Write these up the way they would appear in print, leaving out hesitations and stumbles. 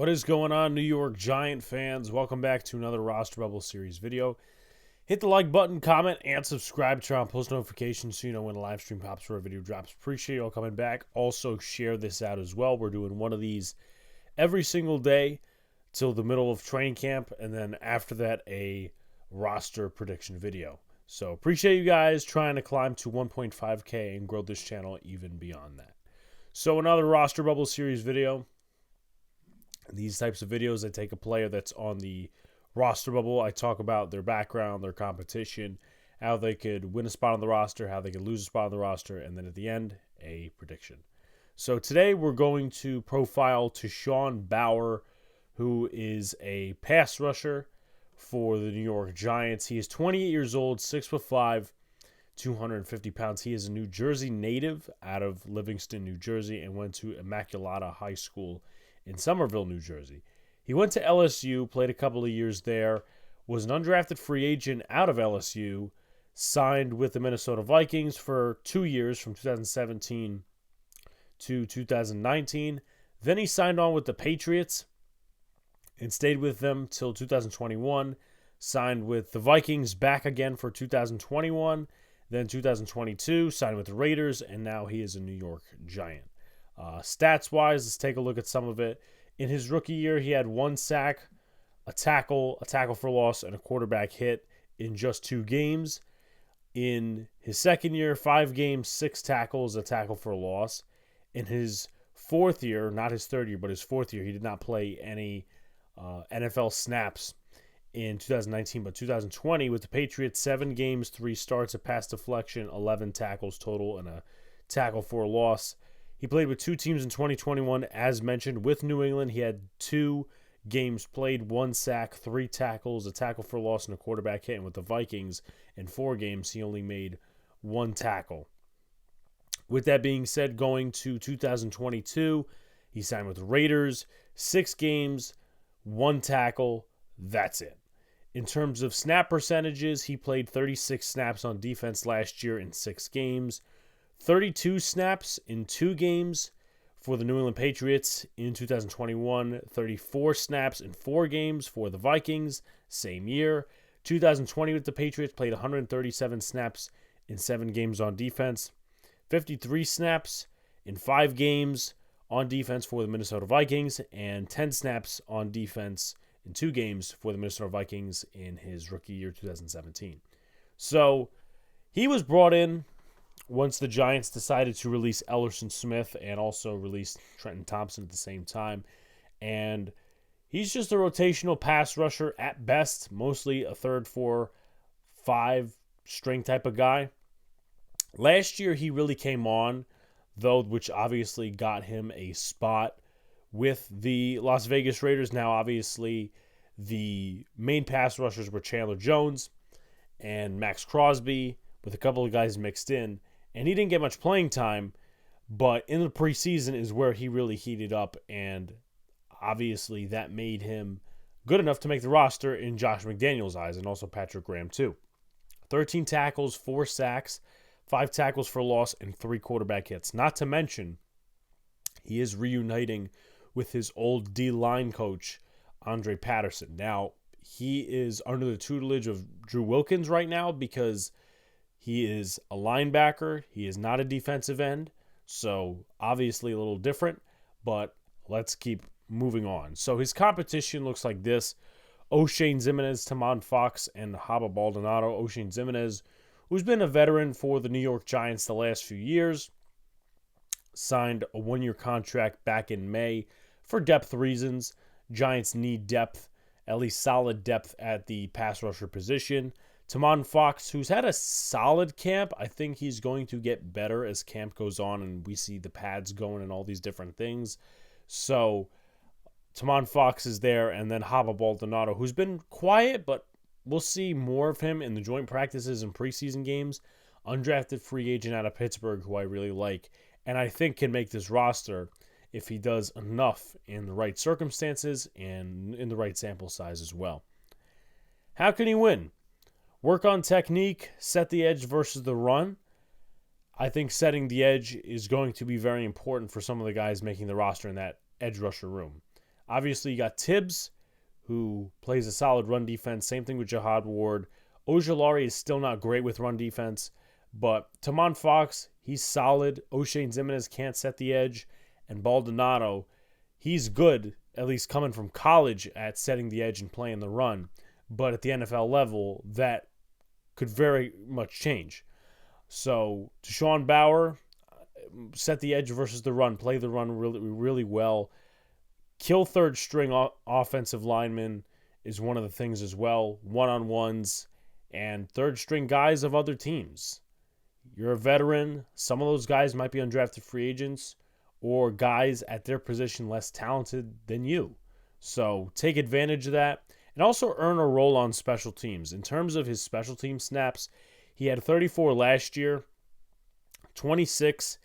What is going on, New York Giant fans? Welcome back to another Roster Bubble Series video. Hit the like button, comment, and subscribe to turn on post notifications so you know when a live stream pops or a video drops. Appreciate you all coming back. Also, share this out as well. We're doing one of these every single day till the middle of training camp, and then after that, a roster prediction video. So, appreciate you guys trying to climb to 1.5K and grow this channel even beyond that. So, another Roster Bubble Series video. These types of videos, I take a player that's on the roster bubble. I talk about their background, their competition, how they could win a spot on the roster, how they could lose a spot on the roster, and then at the end, a prediction. So today we're going to profile Tashawn Bower, who is a pass rusher for the New York Giants. He is 28 years old, 6'5", 250 pounds. He is a New Jersey native out of Livingston, New Jersey, and went to Immaculata High School in Somerville, New Jersey. He went to LSU, played a couple of years there, was an undrafted free agent out of LSU, signed with the Minnesota Vikings for 2 years from 2017 to 2019. Then he signed on with the Patriots and stayed with them till 2021, signed with the Vikings back again for 2021, then 2022, signed with the Raiders, and now he is a New York Giant. Stats-wise, let's take a look at some of it. In his rookie year, he had 1 sack, a tackle for loss, and a quarterback hit in just 2 games. In his second year, 5 games, 6 tackles, a tackle for a loss. In his fourth year, not his third year, but his fourth year, he did not play any NFL snaps in 2019, but 2020 with the Patriots, 7 games, 3 starts, a pass deflection, 11 tackles total, and a tackle for a loss. He played with 2 teams in 2021, as mentioned. With New England, he had 2 games played, 1 sack, 3 tackles, a tackle for loss, and a quarterback hit. And with the Vikings, in 4 games, he only made 1 tackle. With that being said, going to 2022, he signed with the Raiders, 6 games, 1 tackle, that's it. In terms of snap percentages, he played 36 snaps on defense last year in 6 games. 32 snaps in 2 games for the New England Patriots in 2021. 34 snaps in 4 games for the Vikings, same year. 2020 with the Patriots, played 137 snaps in 7 games on defense. 53 snaps in 5 games on defense for the Minnesota Vikings, and 10 snaps on defense in 2 games for the Minnesota Vikings in his rookie year, 2017. So he was brought in once the Giants decided to release Ellerson Smith and also release Trenton Thompson at the same time. And he's just a rotational pass rusher at best, mostly a 3rd, 4, 5 string type of guy. Last year, he really came on, though, which obviously got him a spot with the Las Vegas Raiders. Now, obviously, the main pass rushers were Chandler Jones and Max Crosby, with a couple of guys mixed in. And he didn't get much playing time, but in the preseason is where he really heated up, and obviously that made him good enough to make the roster in Josh McDaniels' eyes, and also Patrick Graham too. 13 tackles, 4 sacks, 5 tackles for loss, and 3 quarterback hits. Not to mention, he is reuniting with his old D-line coach, Andre Patterson. Now, he is under the tutelage of Drew Wilkins right now because he is a linebacker. He is not a defensive end. So, obviously a little different, but let's keep moving on. So, his competition looks like this. O'Shane Ximines, Tamon Fox, and Haba Baldonado. O'Shane Ximines, who's been a veteran for the New York Giants the last few years, signed a 1-year contract back in May for depth reasons. Giants need depth, at least solid depth at the pass rusher position. Tamon Fox, who's had a solid camp. I think he's going to get better as camp goes on and we see the pads going and all these different things. So, Tamon Fox is there, and then Haba Baldonado, who's been quiet, but we'll see more of him in the joint practices and preseason games. Undrafted free agent out of Pittsburgh, who I really like, and I think can make this roster if he does enough in the right circumstances and in the right sample size as well. How can he win? Work on technique, set the edge versus the run. I think setting the edge is going to be very important for some of the guys making the roster in that edge rusher room. Obviously, you got Tibbs, who plays a solid run defense. Same thing with Jihad Ward. Ojulari is still not great with run defense, but Tashawn Fox, he's solid. O'Shane Ximines can't set the edge. And Baldonado, he's good, at least coming from college, at setting the edge and playing the run. But at the NFL level, that could very much change. So Tashawn Bower, set the edge versus the run, play the run really, really well. Kill third string offensive linemen is one of the things as well. One-on-ones and third string guys of other teams. You're a veteran. Some of those guys might be undrafted free agents or guys at their position less talented than you. So take advantage of that and also earn a role on special teams. In terms of his special team snaps, he had 34 last year, 26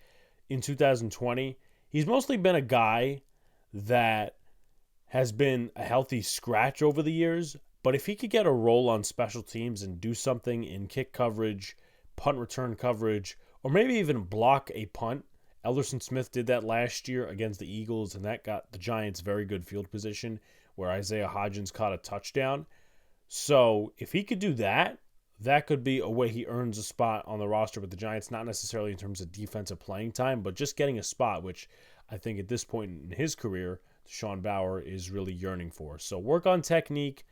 in 2020. He's mostly been a guy that has been a healthy scratch over the years, but if he could get a role on special teams and do something in kick coverage, punt return coverage, or maybe even block a punt. Elderson Smith did that last year against the Eagles, and that got the Giants very good field position where Isaiah Hodgins caught a touchdown. So if he could do that, that could be a way he earns a spot on the roster with the Giants, not necessarily in terms of defensive playing time, but just getting a spot, which I think at this point in his career, Tashawn Bower is really yearning for. So work on technique,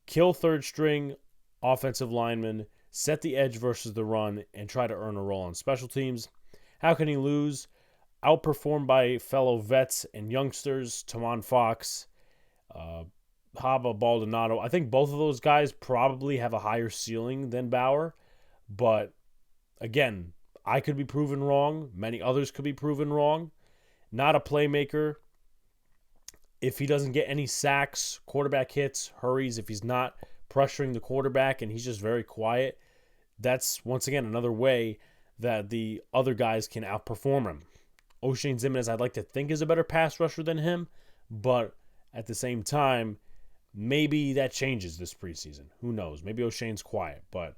kill third string offensive linemen, set the edge versus the run, and try to earn a role on special teams. How can he lose? Outperformed by fellow vets and youngsters, Tashawn Fox, Haba Baldonado. I think both of those guys probably have a higher ceiling than Bower, but again, I could be proven wrong. Many others could be proven wrong. Not a playmaker. If he doesn't get any sacks, quarterback hits, hurries, if he's not pressuring the quarterback and he's just very quiet, that's, once again, another way that the other guys can outperform him. O'Shane Ximines, I'd like to think, is a better pass rusher than him, but at the same time, maybe that changes this preseason. Who knows? Maybe O'Shane's quiet, but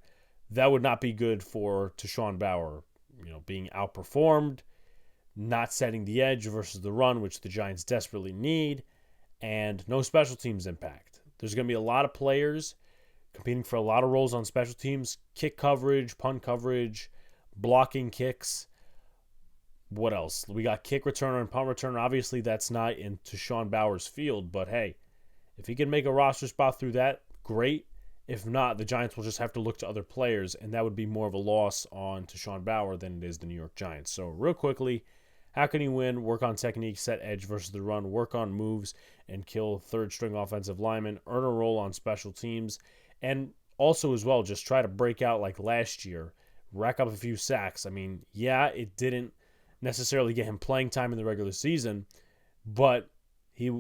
that would not be good for Tashawn Bower, being outperformed, not setting the edge versus the run, which the Giants desperately need, and no special teams impact. There's going to be a lot of players competing for a lot of roles on special teams, kick coverage, punt coverage, blocking kicks. What else? We got kick returner and punt returner. Obviously, that's not in Tashawn Bower's field, but hey, if he can make a roster spot through that, great. If not, the Giants will just have to look to other players, and that would be more of a loss on Tashawn Bower than it is the New York Giants. So real quickly, how can he win? Work on technique, set edge versus the run, work on moves, and kill third-string offensive linemen, earn a role on special teams, and also as well, just try to break out like last year, rack up a few sacks. I mean, yeah, it didn't necessarily get him playing time in the regular season, but he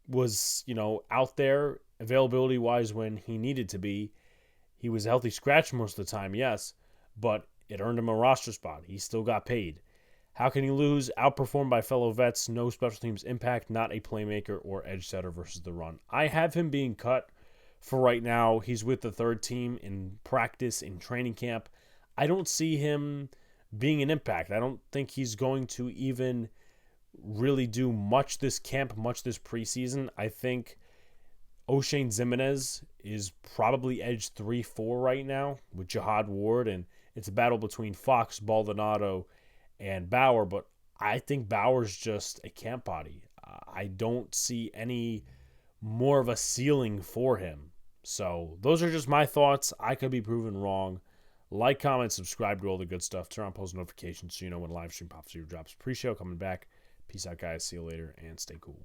was, out there availability-wise when he needed to be. He was a healthy scratch most of the time, yes, but it earned him a roster spot. He still got paid. How can he lose? Outperformed by fellow vets, no special teams impact, not a playmaker or edge setter versus the run. I have him being cut for right now. He's with the third team in practice, in training camp. I don't see him being an impact. I don't think he's going to even really do much this camp, much this preseason. I think O'Shane Ximines is probably edge 3-4 right now with Jihad Ward, and it's a battle between Fox, Baldonado, and Bower, but I think Bower's just a camp body. I don't see any more of a ceiling for him. So those are just my thoughts. I could be proven wrong. Like, comment, subscribe to all the good stuff. Turn on post notifications so you know when a live stream pops or drops. Appreciate you coming back. Peace out, guys. See you later, and stay cool.